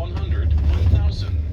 100, 1000.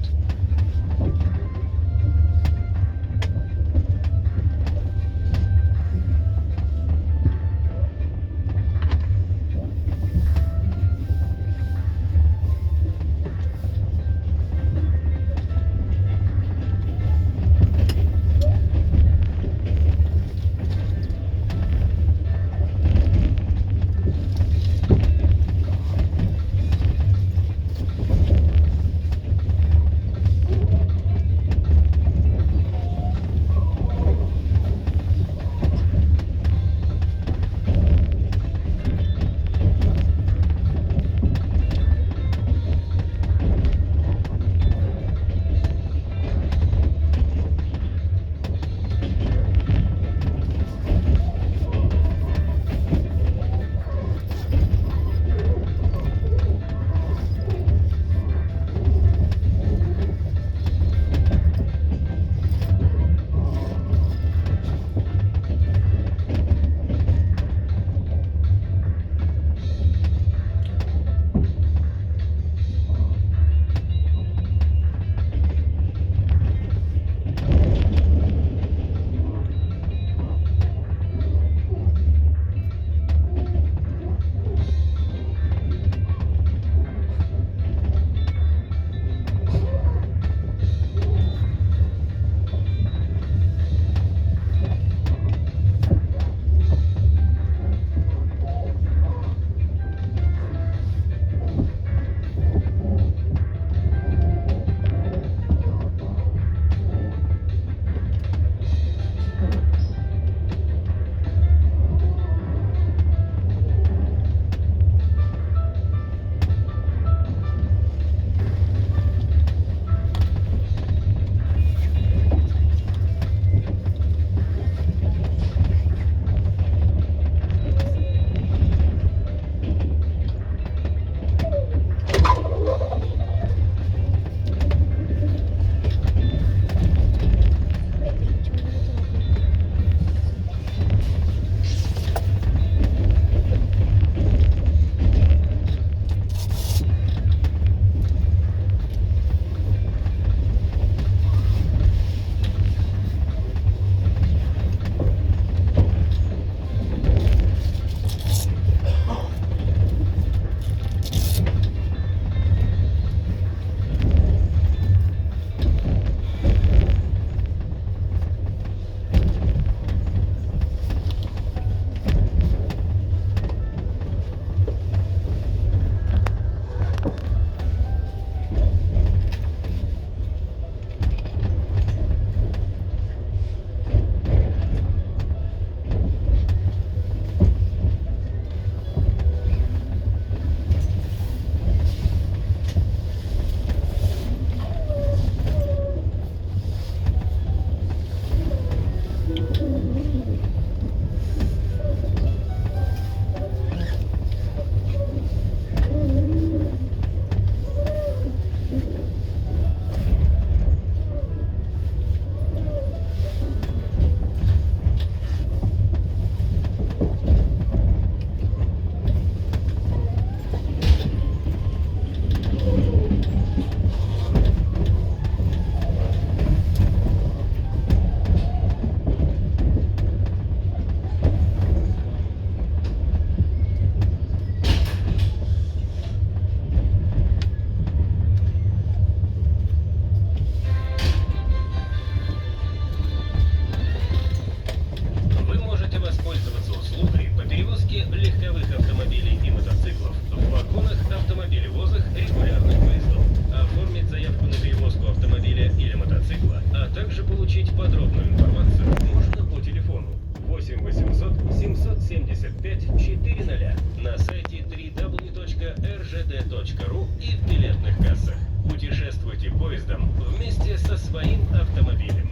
rgd.ru и в билетных кассах. Путешествуйте поездом вместе со своим автомобилем.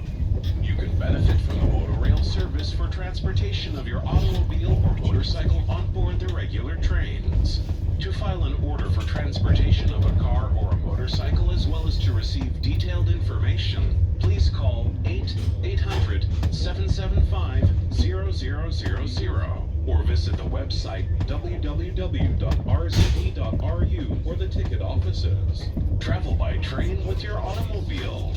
You can benefit from the monorail service for transportation of your automobile or motorcycle on board the regular trains. To file an order for transportation of a car or a motorcycle, as well as to receive detailed information, please call 800-775-0000 or visit the website www.rzd.ru or the ticket offices. Travel by train with your automobile.